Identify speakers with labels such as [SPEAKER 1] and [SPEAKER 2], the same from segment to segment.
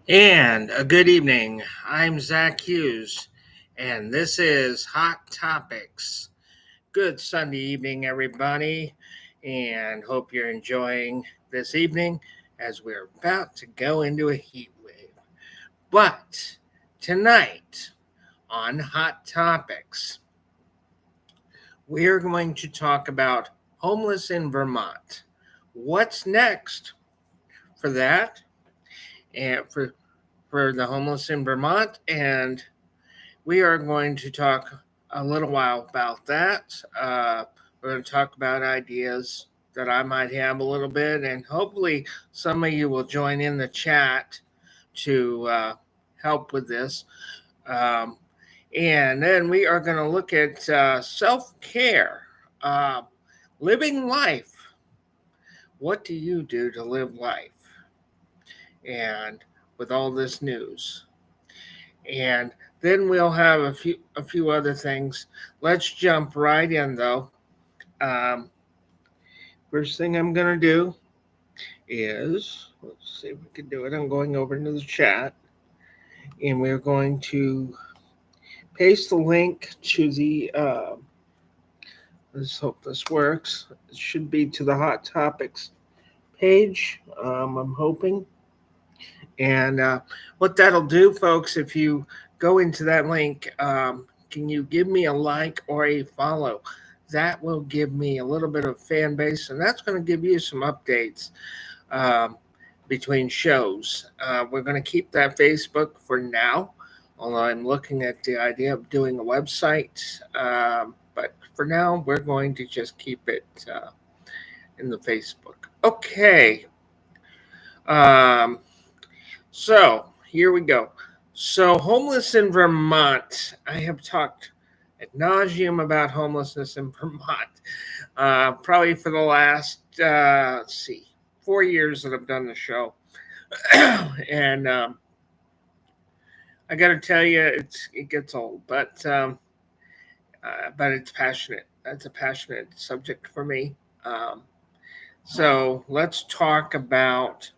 [SPEAKER 1] And a good evening. I'm Zach Hughes, and this is Hot Topics. Good Sunday evening, everybody, and hope you're enjoying this evening as we're about to go into a heat wave. But tonight on Hot Topics, we're going to talk about homeless in Vermont. What's next for that and for the homeless in Vermont, and we are going to talk a little while about that. We're going to talk about ideas that I might have a little bit, and hopefully, some of you will join in the chat to help with this. Um, and then we are going to look at self care, uh, living life. What do you do to live life? And with all this news, and then we'll have a few other things. Let's jump right in though. Um, First thing I'm gonna do is let's see if we can do it. I'm going over into the chat, and we're going to paste the link to the. Let's hope this works. It should be to the Hot Topics page. I'm hoping. And what that'll do, folks, if you go into that link, can you give me a like or a follow? That will give me a little bit of fan base, and that's going to give you some updates um, between shows. We're going to keep that Facebook for now, although I'm looking at the idea of doing a website. But for now, we're going to just keep it in the Facebook. Okay. Um, so here we go. So, homeless in Vermont. I have talked ad nauseum about homelessness in Vermont, probably for the last, let's see, 4 years that I've done the show. And I got to tell you, it gets old, but it's passionate. That's a passionate subject for me. Um, so let's talk about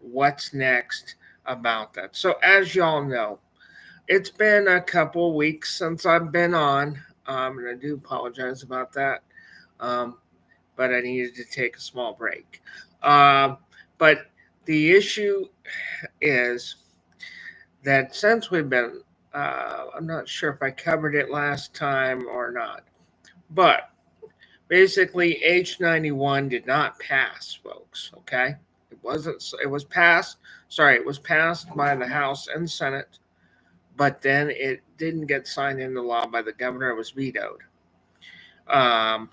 [SPEAKER 1] what's next about that. So, as y'all know, it's been a couple weeks since I've been on, and I do apologize about that. Um, but I needed to take a small break. Um, but the issue is that since we've been, I'm not sure if I covered it last time or not, but basically, H91 did not pass, folks. Okay, it wasn't. It was passed. Sorry, it was passed by the House and Senate, but then it didn't get signed into law by the governor. It was vetoed. Um,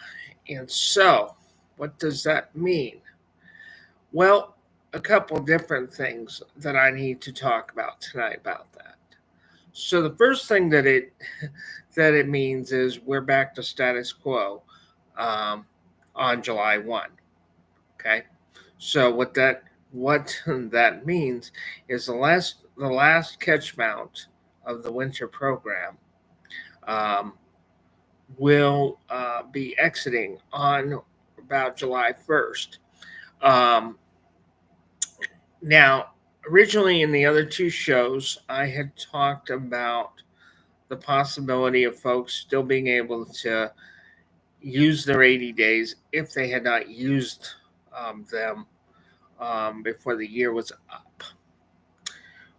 [SPEAKER 1] and so, what does that mean? Well, a couple different things that I need to talk about tonight about that. So the first thing that it means is we're back to status quo um, on July 1. Okay, so what that means is the last catch mount of the winter program um, will be exiting on about July 1st. Um, Now, originally in the other two shows, I had talked about the possibility of folks still being able to use their 80 days if they had not used them before the year was up.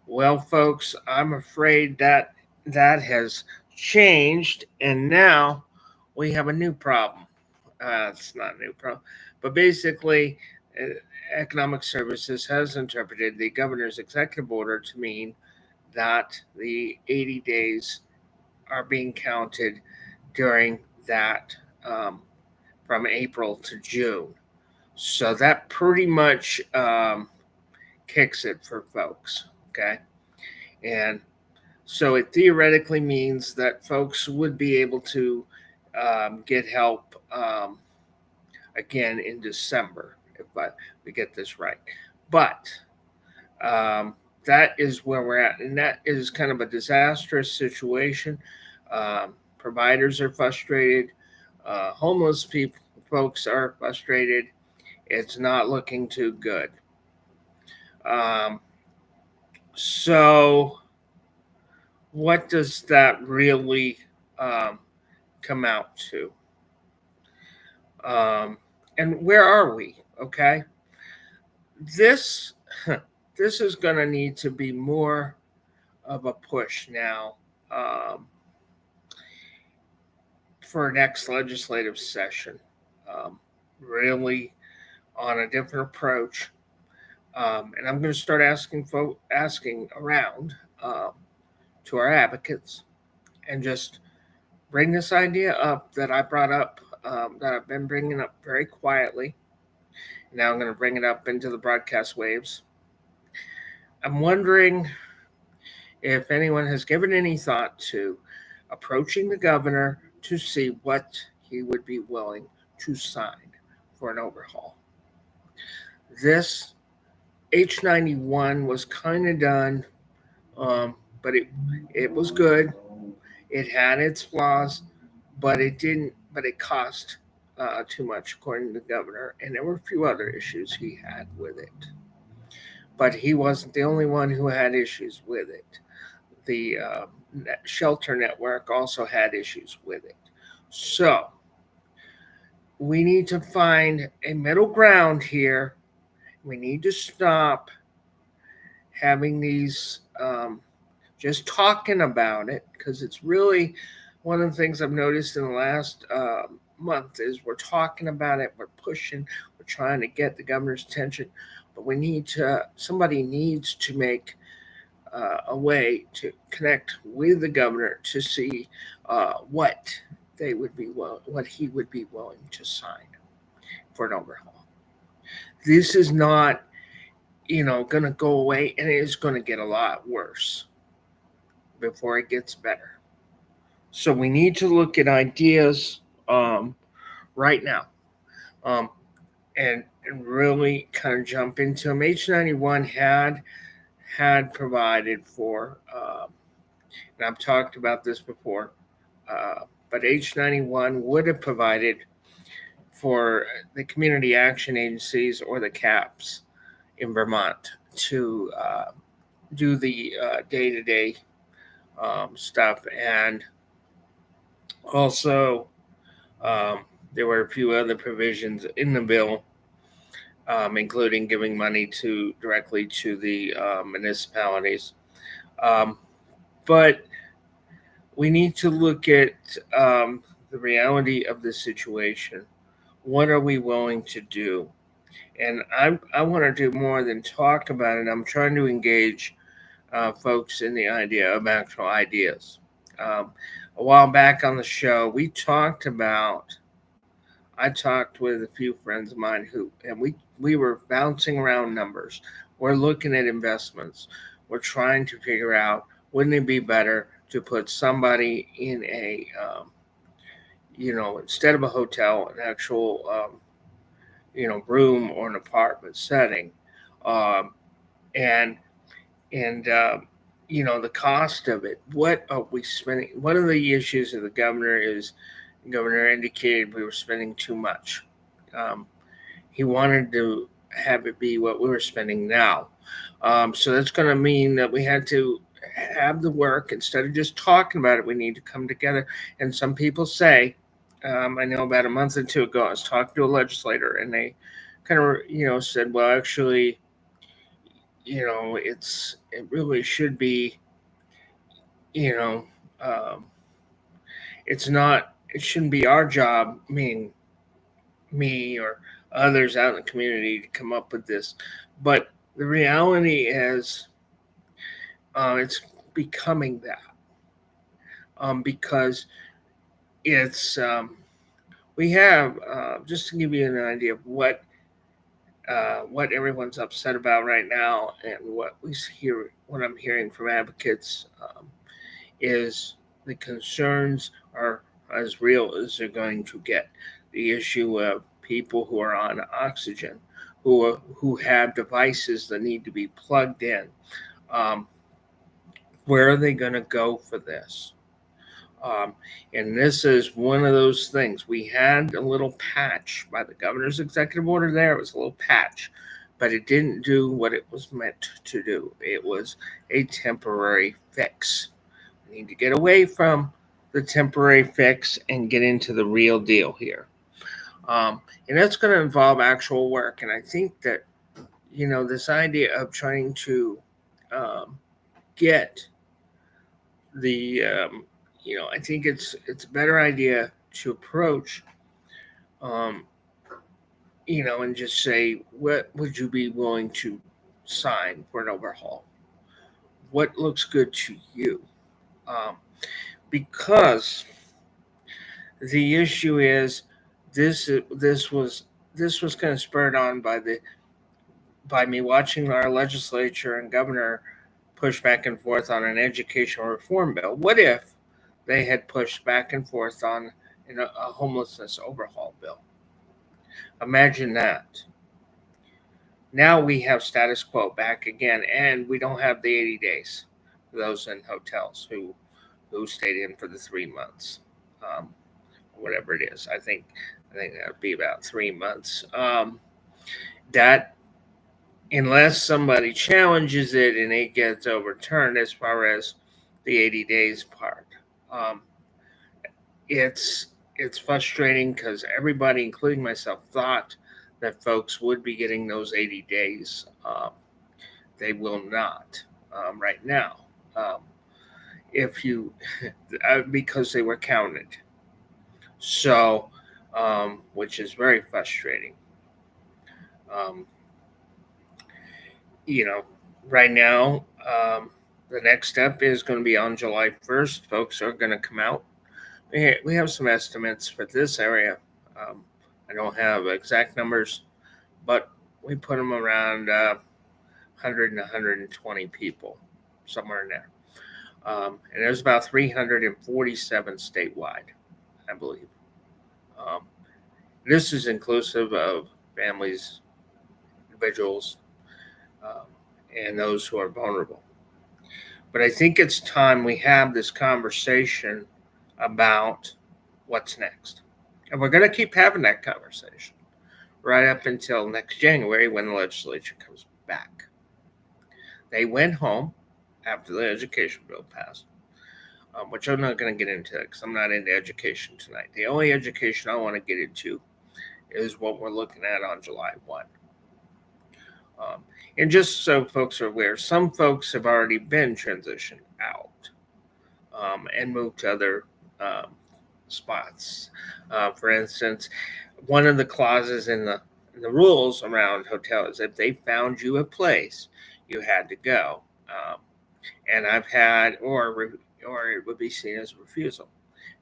[SPEAKER 1] Well, folks, I'm afraid that that has changed, and now we have a new problem. It's not a new problem, but basically, uh, Economic Services has interpreted the governor's executive order to mean that the 80 days are being counted during that from April to June. So that pretty much kicks it for folks. Okay. And so it theoretically means that folks would be able to get help again in December if we get this right. But um, that is where we're at, and that is kind of a disastrous situation. Providers are frustrated, homeless people, folks are frustrated. It's not looking too good. Um, So, what does that really um, come out to? Um, and where are we? Okay, this this is going to need to be more of a push now um, for next legislative session. Um, really on a different approach, and I'm going to start asking around um, to our advocates and just bring this idea up that I brought up, that I've been bringing up very quietly. Now I'm going to bring it up into the broadcast waves. I'm wondering if anyone has given any thought to approaching the governor to see what he would be willing to sign for an overhaul. This H91 was kind of done, but it was good. It had its flaws, but it didn't. But it cost too much, according to the governor, and there were a few other issues he had with it. But he wasn't the only one who had issues with it. The shelter network also had issues with it. So we need to find a middle ground here. We need to stop having these just talking about it, because it's really one of the things I've noticed in the last month is we're talking about it, we're pushing, we're trying to get the governor's attention, but somebody needs to make a way to connect with the governor to see what what he would be willing to sign for an overhaul. This is not, going to go away, and it is going to get a lot worse before it gets better. So we need to look at ideas right now, um, and really kind of jump into them. H91 had provided for, and I've talked about this before, but H91 would have provided for the community action agencies or the CAPS in Vermont to do the day-to-day stuff. And also, um, there were a few other provisions in the bill, including giving money directly to the municipalities. Um, but we need to look at the reality of the situation. What are we willing to do? And I want to do more than talk about it. I'm trying to engage folks in the idea of actual ideas. A while back on the show, I talked with a few friends of mine and we were bouncing around numbers. We're looking at investments. We're trying to figure out, wouldn't it be better to put somebody in instead of a hotel, an actual, room or an apartment setting, um, and the cost of it. What are we spending? One of the issues of the governor indicated we were spending too much. Um, he wanted to have it be what we were spending now. So that's going to mean that we had to have the work. Instead of just talking about it, we need to come together. And some people say, I know about a month or two ago, I was talking to a legislator, and they kind of, said, well, actually, it really should be, you know, um, it shouldn't be our job, meaning me or others out in the community, to come up with this. But the reality is, it's becoming that, because it's, we have, just to give you an idea of what everyone's upset about right now, and what I'm hearing from advocates, is the concerns are as real as they're going to get. The issue of people who are on oxygen, who have devices that need to be plugged in. Um, where are they going to go for this? And this is one of those things. We had a little patch by the governor's executive order there. It was a little patch but it didn't do what it was meant to do. It was a temporary fix. We need to get away from the temporary fix and get into the real deal here. And that's going to involve actual work. And I think that, this idea of trying to um, get I think it's a better idea to approach, um, and just say, what would you be willing to sign for an overhaul? What looks good to you? Um, because the issue is this this was this was kind of spurred on by me watching our legislature and governor push back and forth on an educational reform bill. What if they had pushed back and forth on a homelessness overhaul bill? Imagine that. Now we have status quo back again, and we don't have the 80 days for those in hotels who stayed in for the 3 months, um, whatever it is. I think that would be about 3 months. That unless somebody challenges it and it gets overturned as far as the 80 days part. Um, it's it's frustrating because everybody, including myself, thought that folks would be getting those 80 days. They will not right now. Um, if you because they were counted, so which is very frustrating. Um, you know, right now, the next step is going to be on July 1st. Folks are going to come out. We have some estimates for this area. Um, I don't have exact numbers, but we put them around 100 and 120 people, somewhere in there. And there's about 347 statewide, I believe. Um, this is inclusive of families, individuals, um, and those who are vulnerable. But I think it's time we have this conversation about what's next. And we're going to keep having that conversation right up until next January when the legislature comes back. They went home after the education bill passed, which I'm not going to get into because I'm not into education tonight. The only education I want to get into is what we're looking at on July 1. Um, and just so folks are aware, some folks have already been transitioned out and moved to other um, spots. For instance, one of the clauses in the rules around hotels, if they found you a place, you had to go. And I've had, or it would be seen as a refusal.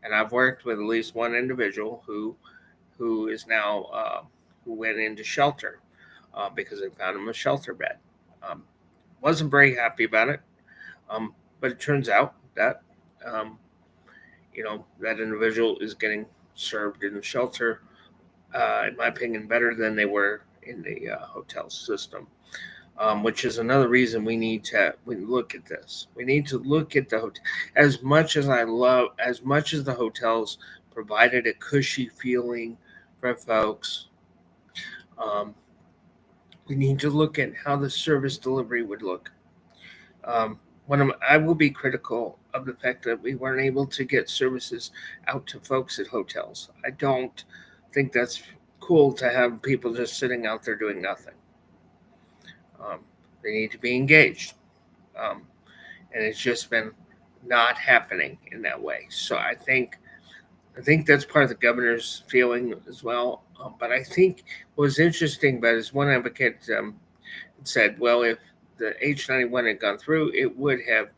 [SPEAKER 1] And I've worked with at least one individual who is now who went into shelter because they found him a shelter bed. Um, wasn't very happy about it, but it turns out that um, that individual is getting served in the shelter, in my opinion, better than they were in the hotel system. Which is another reason we look at this. We need to look at the hotel. As much as the hotels provided a cushy feeling for folks, um, we need to look at how the service delivery would look. I will be critical of the fact that we weren't able to get services out to folks at hotels. I don't think that's cool to have people just sitting out there doing nothing. Um, they need to be engaged, um, and it's just been not happening in that way. So I think that's part of the governor's feeling as well. But I think what was interesting about it is one advocate said, well, if the H91 had gone through, it would have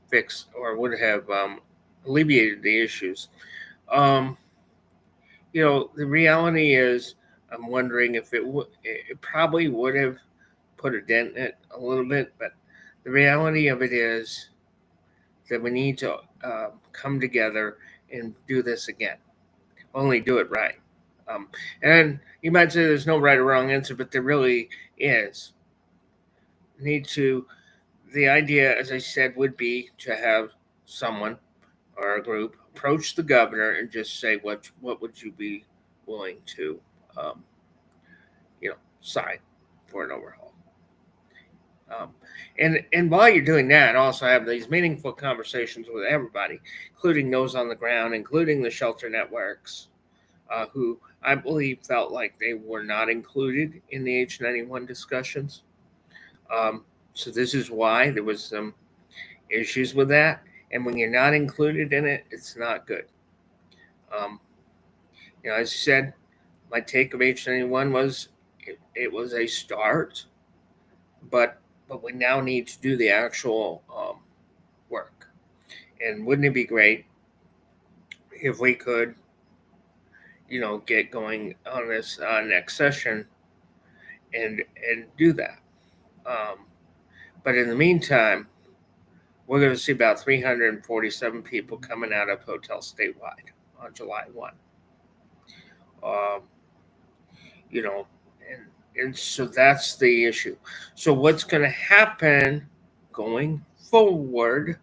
[SPEAKER 1] fixed or would have alleviated the issues. Um, the reality is, I'm wondering if it probably would have put a dent in it a little bit, but the reality of it is that we need to come together and do this again. Only do it right. And you might say there's no right or wrong answer, but there really is. Need to. The idea, as I said, would be to have someone or a group approach the governor and just say, what would you be willing to, um, sign for an overhaul? Um, and while you're doing that, also have these meaningful conversations with everybody, including those on the ground, including the shelter networks, who I believe felt like they were not included in the H91 discussions. So this is why there was some issues with that. And when you're not included in it, it's not good. Um, as you said, my take of H91 was it was a start, but we now need to do the actual work. And wouldn't it be great if we could, get going on this next session and do that? Um, but in the meantime, we're going to see about 347 people coming out of hotels statewide on July 1. Um, you know, and so that's the issue. So what's going to happen going forward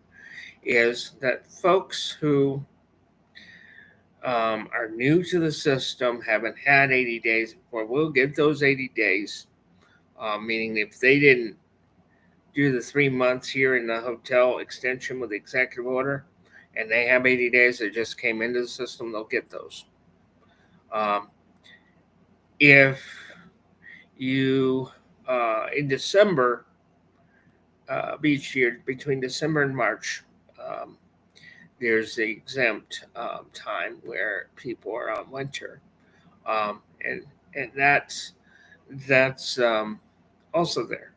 [SPEAKER 1] is that folks who are new to the system, haven't had 80 days before, we'll give those 80 days, meaning if they didn't do the 3 months here in the hotel extension with the executive order, and they have 80 days that just came into the system, they'll get those. If you, in December, each year, between December and March, um, there's the exempt time where people are on winter. And that's also there.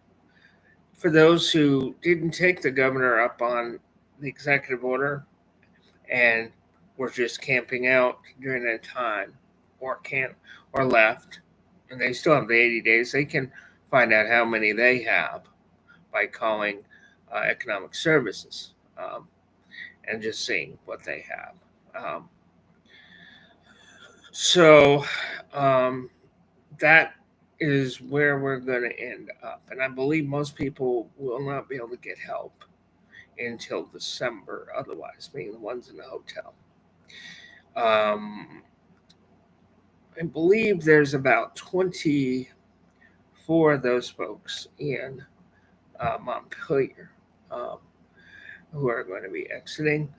[SPEAKER 1] For those who didn't take the governor up on the executive order and were just camping out during that time, or left, and they still have the 80 days, they can find out how many they have by calling economic services, and just seeing what they have. So that is where we're going to end up. And I believe most people will not be able to get help until December, otherwise, being the ones in the hotel. I believe there's about 24 of those folks in Montpelier who are going to be exiting,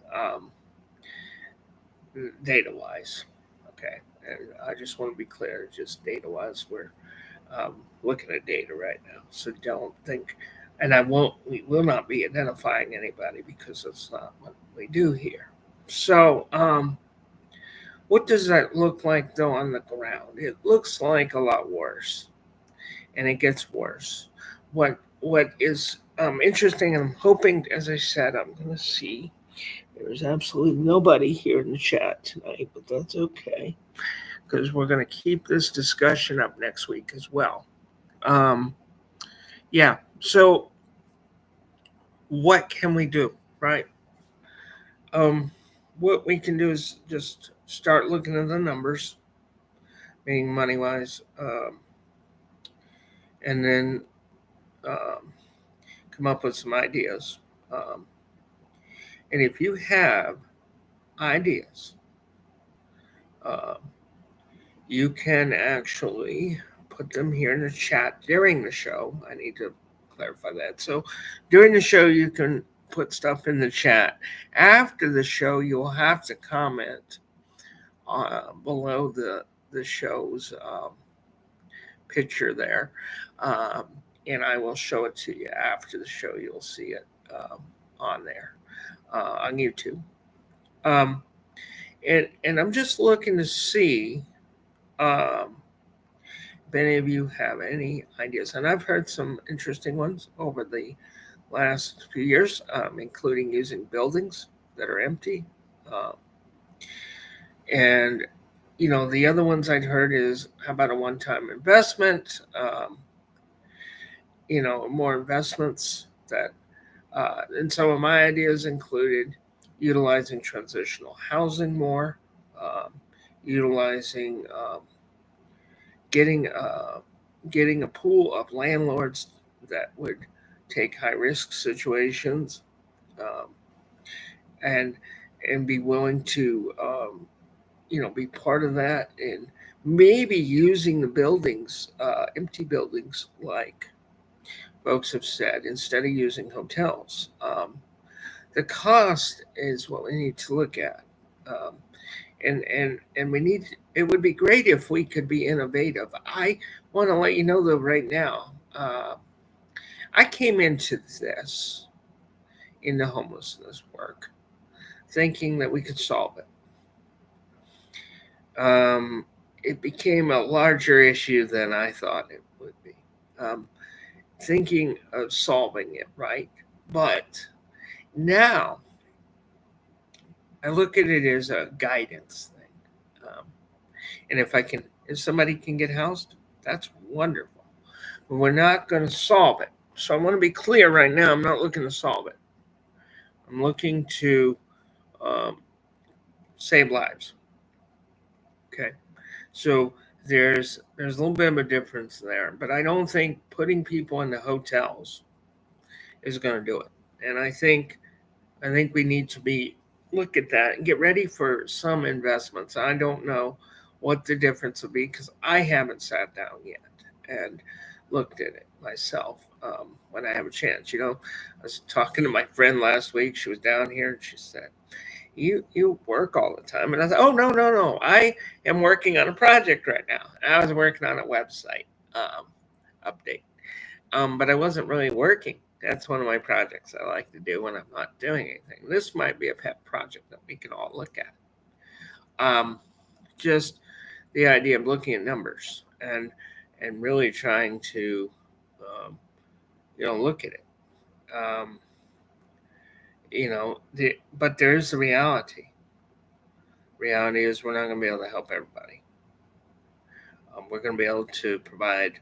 [SPEAKER 1] data wise. Okay. And I just want to be clear, just data wise, we're looking at data right now. So don't think, and we will not be identifying anybody because that's not what we do here. So, what does that look like though on the ground? It looks like a lot worse, and it gets worse. What is interesting, and I'm hoping, as I said, I'm going to see. There's absolutely nobody here in the chat tonight, but that's okay because we're going to keep this discussion up next week as well. Yeah. So, what can we do, right? What we can do is just start looking at the numbers, meaning money wise, and then come up with some ideas. And if you have ideas, you can actually put them here in the chat during the show. I need to clarify that. So during the show, you can put stuff in the chat. After the show, you'll have to comment below the show's picture there, and I will show it to you after the show. You'll see it on there on YouTube. And I'm just looking to see if any of you have any ideas. And I've heard some interesting ones over the last few years, including using buildings that are empty. And, the other ones I'd heard is how about a one-time investment? More investments that, and some of my ideas included utilizing transitional housing more, utilizing, getting a pool of landlords that would take high risk situations, and be willing to be part of that, and maybe using the buildings, empty buildings, like folks have said, instead of using hotels. The cost is what we need to look at. Um, and we need, it would be great if we could be innovative. I want to let you know though right now, I came into this in the homelessness work thinking that we could solve it. It became a larger issue than I thought it would be. Um, Thinking of solving it, right? But now I look at it as a guidance thing. And if somebody can get housed, that's wonderful. But we're not going to solve it. So I want to be clear right now. I'm not looking to solve it. I'm looking to um, save lives. Okay. So there's a little bit of a difference there, but I don't think putting people into hotels is going to do it. And I think we need to be look at that and get ready for some investments. I don't know what the difference will be because I haven't sat down yet and looked at it myself when I have a chance. I was talking to my friend last week. She was down here and she said, "You work all the time," and I said, "Oh no, I am working on a project right now. I was working on a website update, but I wasn't really working." That's one of my projects I like to do when I'm not doing anything. This might be a pet project that we can all look at. Just the idea of looking at numbers and really trying to look at it. But there's the reality. Reality is we're not going to be able to help everybody. We're going to be able to provide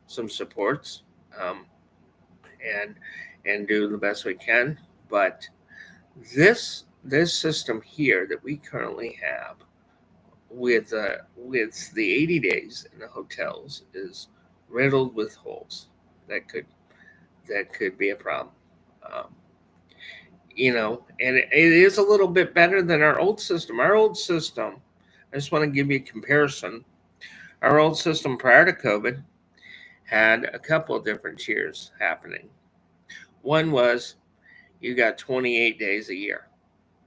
[SPEAKER 1] some supports and do the best we can. But this system here that we currently have with the 80 days in the hotels is riddled with holes that could be a problem. Um, and it is a little bit better than our old system. Our old system, I just want to give you a comparison. Our old system prior to COVID had a couple of different tiers happening. One was you got 28 days a year.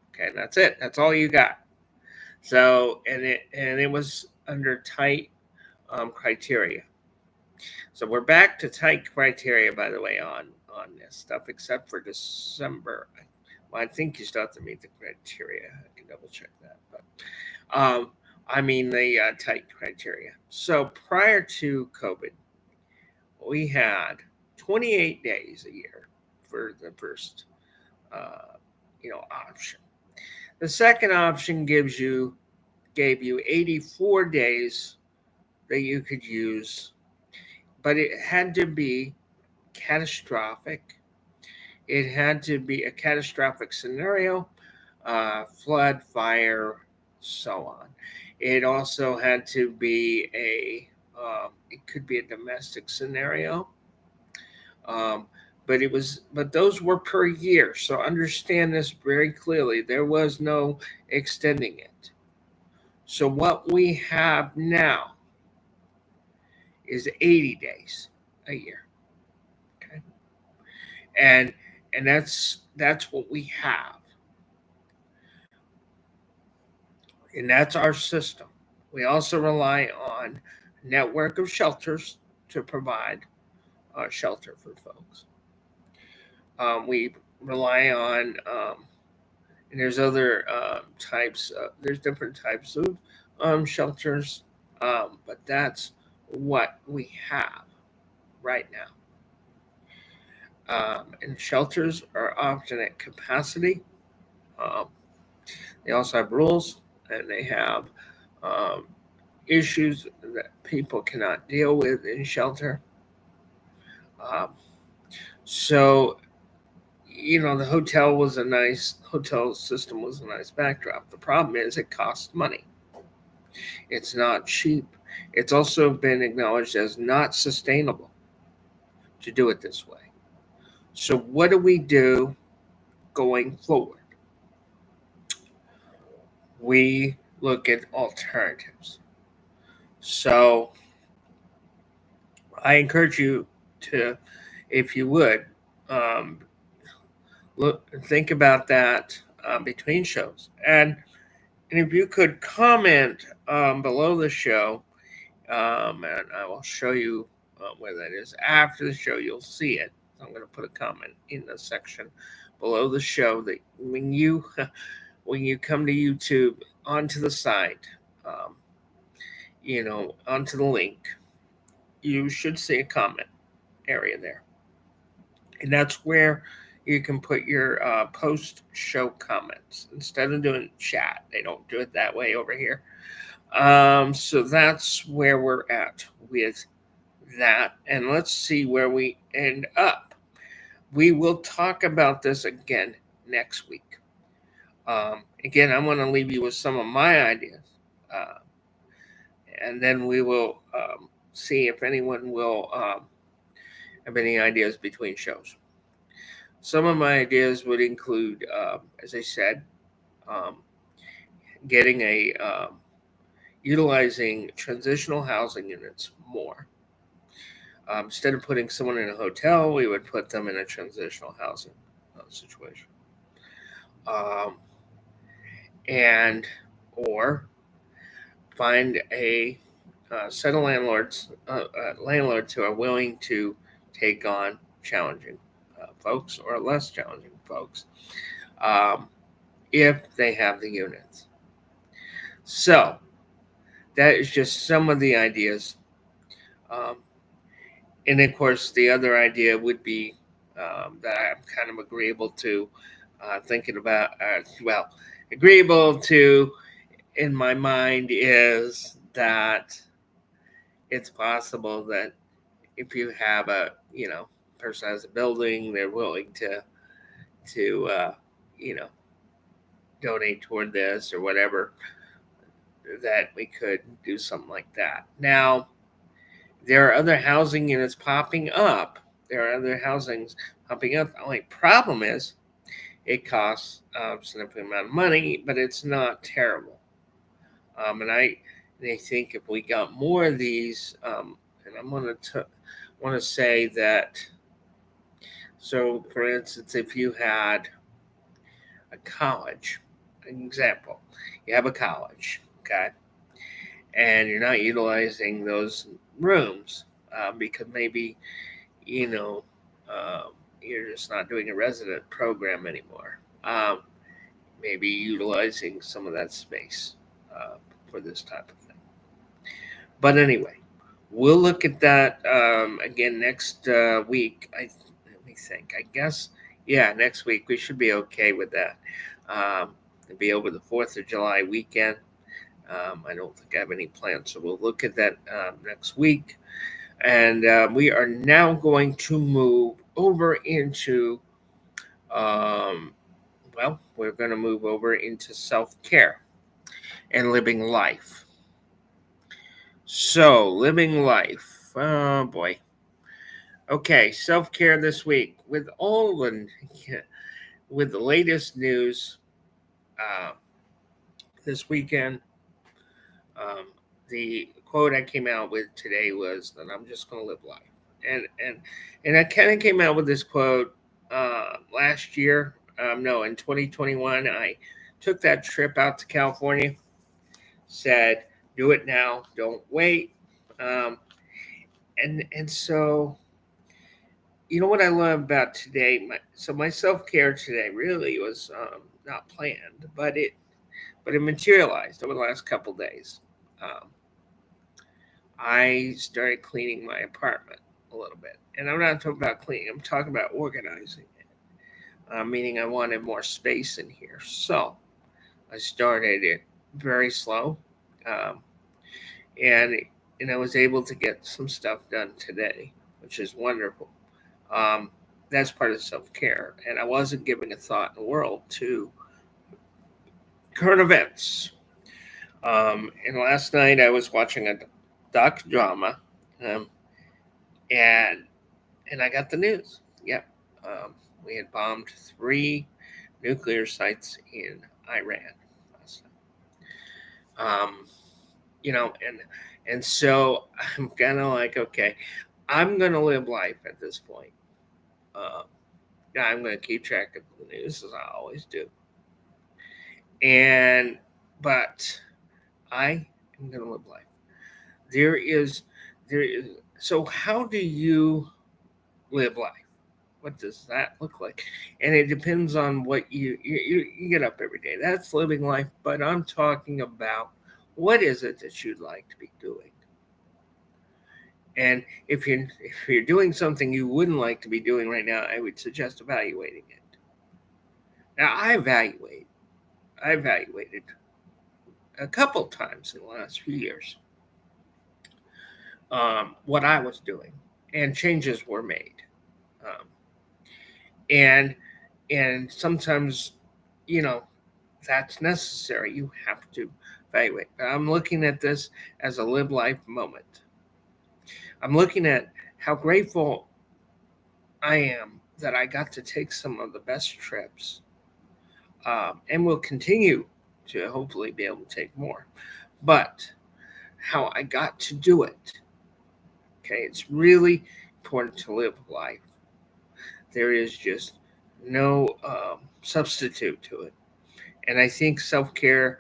[SPEAKER 1] Okay, that's it. That's all you got. So it was under tight criteria. So we're back to tight criteria, by the way, on this stuff, except for December. Well, I think you still have to meet the criteria. I can double check that, but the tight criteria. So prior to COVID, we had 28 days a year for the first, option. The second option gave you 84 days that you could use, but it had to be catastrophic. It had to be a catastrophic scenario, flood, fire, so on. It also had to be it could be a domestic scenario. But those were per year. So understand this very clearly. There was no extending it. So what we have now is 80 days a year. Okay. And that's what we have. And that's our system. We also rely on a network of shelters to provide shelter for folks. We rely on, and there's other there's different types of shelters, but that's what we have right now. And shelters are often at capacity. They also have rules, and they have issues that people cannot deal with in shelter. So the hotel system was a nice backdrop. The problem is it costs money. It's not cheap. It's also been acknowledged as not sustainable to do it this way. So what do we do going forward? We look at alternatives. So I encourage you to if you would, um, think about that between shows. And if you could comment below the show, and I will show you where that is. After the show, you'll see it. I'm going to put a comment in the section below the show that when you come to YouTube onto the site, um, onto the link, you should see a comment area there, and that's where you can put your post show comments instead of doing chat. They don't do it that way over here. So that's where we're at with that, and let's see where we end up. We will talk about this again next week. Again, I want to leave you with some of my ideas, uh, and then we will see if anyone will have any ideas between shows. Some of my ideas would include, as I said, um, getting utilizing transitional housing units more. Instead of putting someone in a hotel, we would put them in a transitional housing situation. Um, and or find a set of landlords who are willing to take on challenging folks or less challenging folks um, if they have the units. So that is just some of the ideas. Um, and of course, the other idea would be that I'm kind of agreeable to thinking about, agreeable to in my mind is that it's possible that if you have a person has a building, they're willing to you know donate toward this or whatever, that we could do something like that. Now there are other housing units popping up. There are other housings popping up. The only problem is it costs a significant amount of money, but it's not terrible. And I think if we got more of these, and I'm going to want to say that. So, for instance, if you had a college, an example, you have a college, okay, and you're not utilizing those rooms because maybe you know you're just not doing a resident program anymore. Maybe utilizing some of that space for this type of thing. But anyway, we'll look at that again next week. Let me think. I guess, yeah, next week we should be okay with that. It'll be over the 4th of July weekend. I don't think I have any plans, so we'll look at that next week. And we are now going to move over into, we're going to move over into self-care and living life. So, living life. Oh boy. Okay, self-care this week with with the latest news uh, this weekend. Um, the quote I came out with today was that I'm just going to live life, and I kind of came out with this quote last year. No, in 2021, I took that trip out to California. Said, "Do it now, don't wait." Um, and so you know what I love about today? My self care today really was not planned, but it materialized over the last couple days. Um, I started cleaning my apartment a little bit, and I'm not talking about cleaning. I'm talking about organizing it, meaning I wanted more space in here. So I started it very slow, um, and I was able to get some stuff done today, which is wonderful. Um, that's part of self care. And I wasn't giving a thought in the world to current events. And last night I was watching a docudrama, um, and I got the news. Yep, we had bombed 3 nuclear sites in Iran last night. And so I'm kind of like, okay, I'm gonna live life at this point. Um, yeah, I'm going to keep track of the news as I always do. But I am going to live life. There is, there is. So how do you live life? What does that look like? And it depends on what you get up every day. That's living life. But I'm talking about what is it that you'd like to be doing? And if you're doing something you wouldn't like to be doing right now, I would suggest evaluating it. Now I evaluated a couple times in the last few years what I was doing, and changes were made. Um, and sometimes, you know, that's necessary. You have to evaluate. I'm looking at this as a live life moment. I'm looking at how grateful I am that I got to take some of the best trips, and will continue to hopefully be able to take more. But how I got to do it. Okay, it's really important to live life. There is just no substitute to it. And I think self care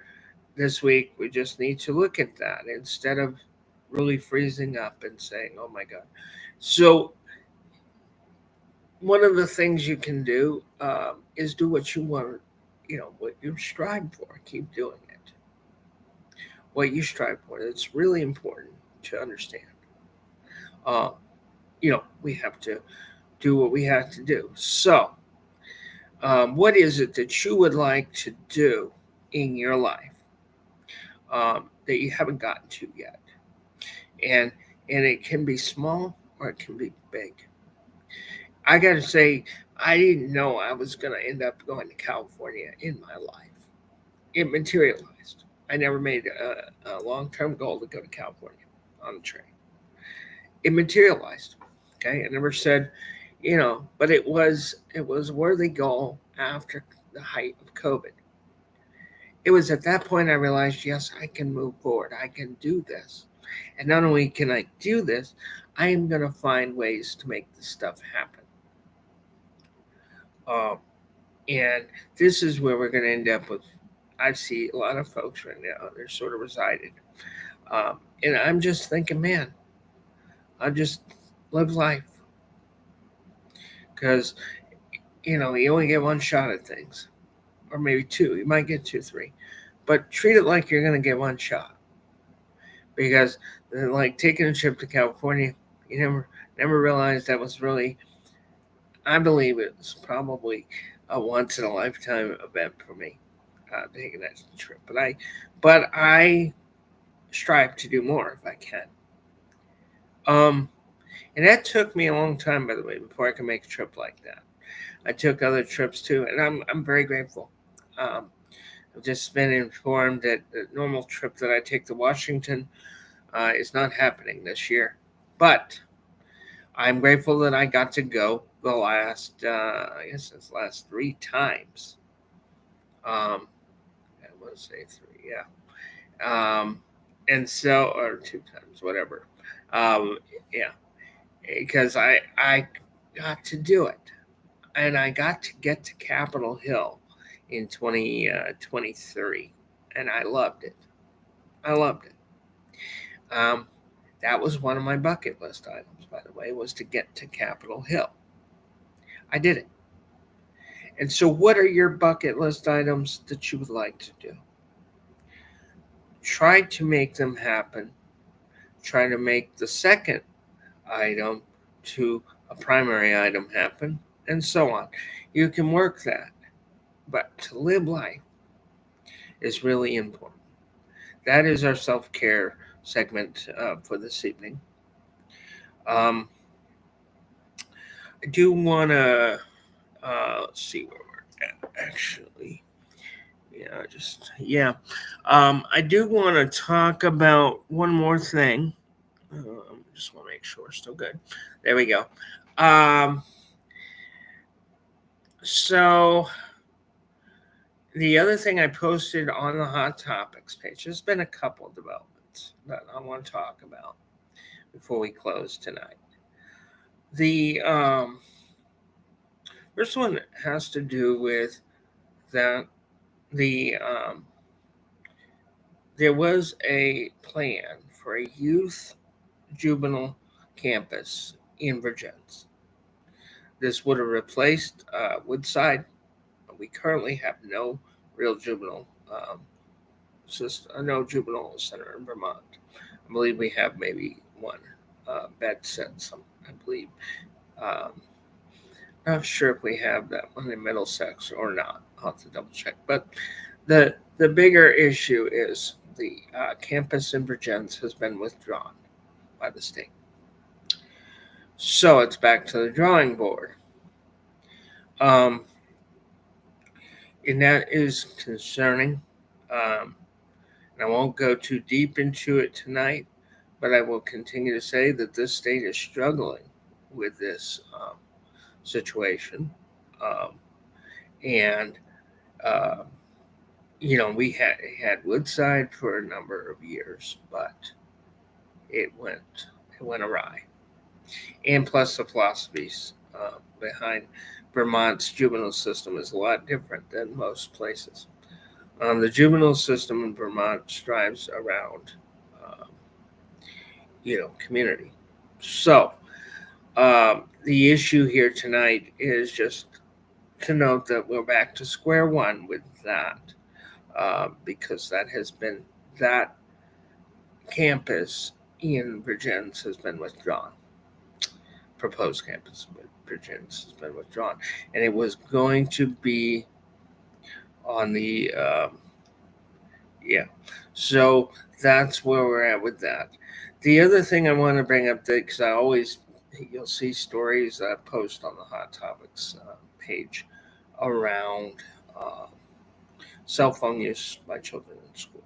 [SPEAKER 1] this week, we just need to look at that instead of really freezing up and saying, oh my God. So, one of the things you can do is do what you want, what you strive for. Keep doing it. What you strive for. It's really important to understand. Uh, we have to do what we have to do. So, what is it that you would like to do in your life that you haven't gotten to yet? And it can be small or it can be big. I got to say, I didn't know I was going to end up going to California in my life. It materialized. I never made a long-term goal to go to California on the train. It materialized. Okay, I never said, but it was a worthy goal after the height of COVID. It was at that point I realized, yes, I can move forward. I can do this. And not only can I do this, I am going to find ways to make this stuff happen. Um, and this is where we're going to end up with. I see a lot of folks right now, they're sort of resided. And I'm just thinking, man, I'll just live life. Because, you only get one shot at things, or maybe two. You might get two, three. But treat it like you're going to get one shot. Because, like taking a trip to California, you never realized that was really, I believe it was probably a once in a lifetime event for me, taking that trip. But I strive to do more if I can. Um, and that took me a long time, by the way, before I could make a trip like that. I took other trips too, and I'm very grateful. Um, I've just been informed that the normal trip that I take to Washington is not happening this year, but I'm grateful that I got to go the last, I guess it's last three times. I want to say three, yeah. And so, or two times, whatever. Um, yeah, because I got to do it, and I got to get to Capitol Hill in 2023, and I loved it. I loved it. Um, that was one of my bucket list items, by the way, was to get to Capitol Hill. I did it. And so, what are your bucket list items that you would like to do? Try to make them happen. Try to make the second item to a primary item happen, and so on. You can work that, but to live life is really important. That is our self care segment for this evening. Um, I do want to let's see where we're at actually. I do want to talk about one more thing. Just want to make sure we're still good. There we go. Um, so the other thing I posted on the Hot Topics page, there's been a couple of developments that I want to talk about before we close tonight. The First one has to do with that the there was a plan for a youth juvenile campus in Virginia. This would have replaced Woodside. We currently have no real juvenile no juvenile center in Vermont. I believe we have maybe one bed set. Some, I believe. Um, Not sure if we have that one in Middlesex or not. I'll have to double check. But the bigger issue is the campus in Virginia has been withdrawn by the state. So it's back to the drawing board. Um, and that is concerning. And I won't go too deep into it tonight, but I will continue to say that this state is struggling with this situation. Um, and, uh, we had Woodside for a number of years, but it went it went awry. And plus, the philosophies behind Vermont's juvenile system is a lot different than most places. The juvenile system in Vermont strives around, um, community. So the issue here tonight is just to note that we're back to square one with that, because that campus in Virginia has been withdrawn. Proposed campus in Virginia has been withdrawn, and it was going to be on the yeah. So that's where we're at with that. The other thing I want to bring up, because I always you'll see stories that I post on the Hot Topics page around uh, cell phone use by children in school.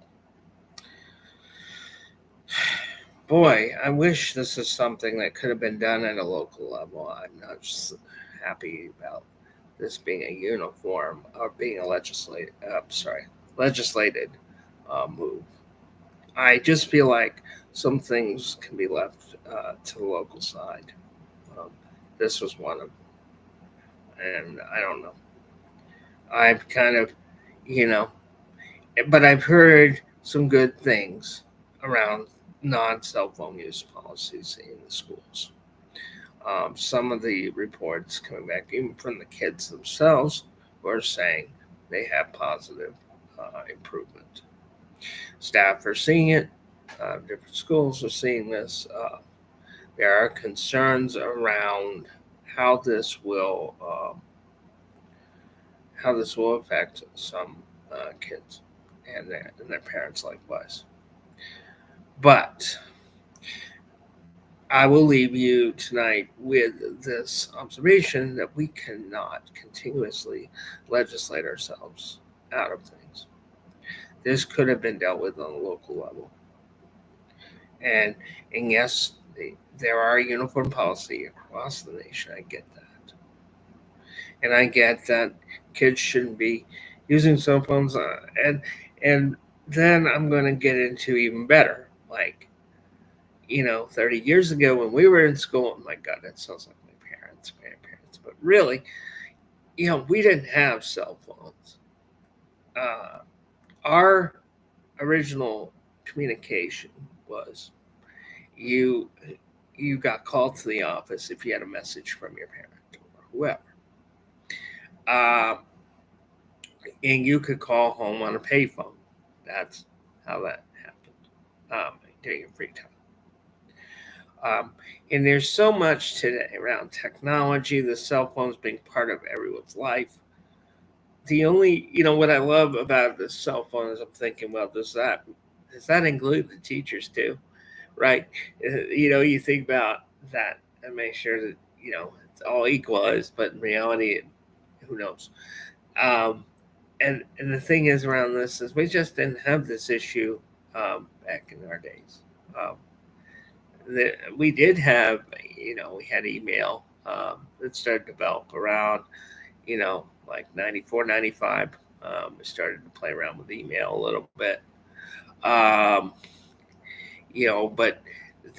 [SPEAKER 1] Boy, I wish this is something that could have been done at a local level. I'm not just happy about this being a uniform or being a legislated move. I just feel like some things can be left to the local side. Um, this was one of them, and I don't know. I've kind of, you know, but I've heard some good things around non-cell phone use policies in the schools. Some of the reports coming back, even from the kids themselves, were saying they have positive improvement. Staff are seeing it. Different schools are seeing this. There are concerns around how this will affect some kids and their parents likewise. But I will leave you tonight with this observation that we cannot continuously legislate ourselves out of things. This could have been dealt with on a local level. And yes, there are uniform policy across the nation. I get that. And I get that kids shouldn't be using cell phones. And then I'm going to get into even better. Like, 30 years ago when we were in school, oh my God, that sounds like my parents, grandparents. But really, we didn't have cell phones. Our original communication was you you got called to the office if you had a message from your parent or whoever. Uh, and you could call home on a payphone. That's how that happened during your free time. And there's so much today around technology, the cell phones being part of everyone's life. The only, what I love about the cell phone is I'm thinking, well, does that include the teachers too? Right? You think about that and make sure that, it's all equalized, but in reality, who knows? Um, and the thing is around this is we just didn't have this issue back in our days. Um, we did have, we had email that started to develop around, like 94, 95. We started to play around with email a little bit. Um, but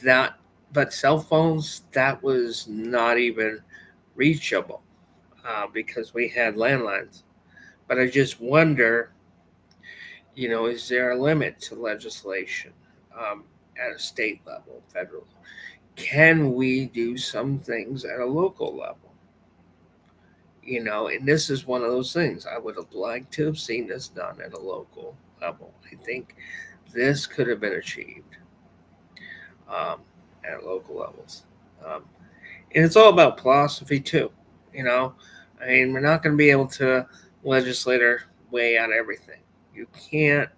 [SPEAKER 1] that, but cell phones, that was not even reachable. because we had landlines. But I just wonder, is there a limit to legislation um, at a state level, federal? Can we do some things at a local level? And this is one of those things I would have liked to have seen this done at a local level. I think this could have been achieved um, at local levels. Um, and it's all about philosophy too. You know, I mean, we're not going to be able to legislate our way out of everything. You can't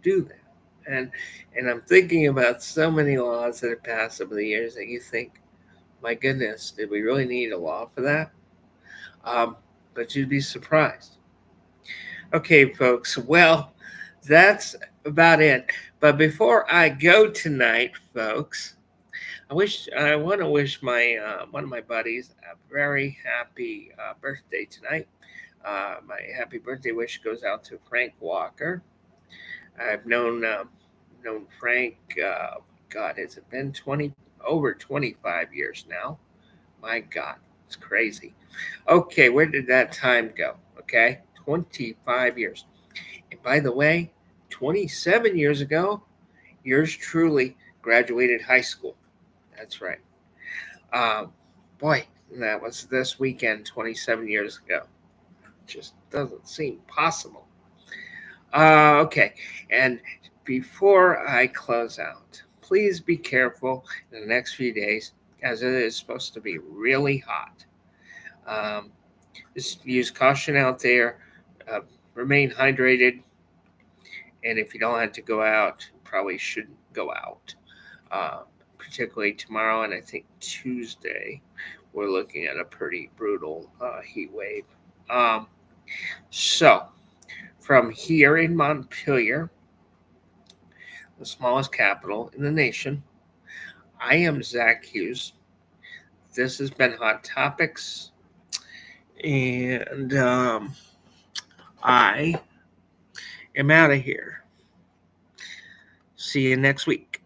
[SPEAKER 1] do that. And and I'm thinking about so many laws that have passed over the years that you think, my goodness, did we really need a law for that? Um, but you'd be surprised. Okay, folks. Well, that's about it. But before I go tonight, folks, I want to wish my one of my buddies a very happy birthday tonight. My happy birthday wish goes out to Frank Walker. I've known Frank. God, has it been 25 years now? My God, it's crazy. Okay, where did that time go? Okay, 25 years. And by the way, 27 years ago, yours truly graduated high school. That's right. Um, Boy, that was this weekend 27 years ago. Just doesn't seem possible. Okay, and before I close out, please be careful in the next few days as it is supposed to be really hot. Um, just use caution out there. Uh, Remain hydrated, and if you don't have to go out, probably shouldn't go out. Uh, Particularly tomorrow and I think Tuesday, we're looking at a pretty brutal heat wave. Um, so, from here in Montpelier, the smallest capital in the nation, I am Zach Hughes. This has been Hot Topics, and I am out of here. See you next week.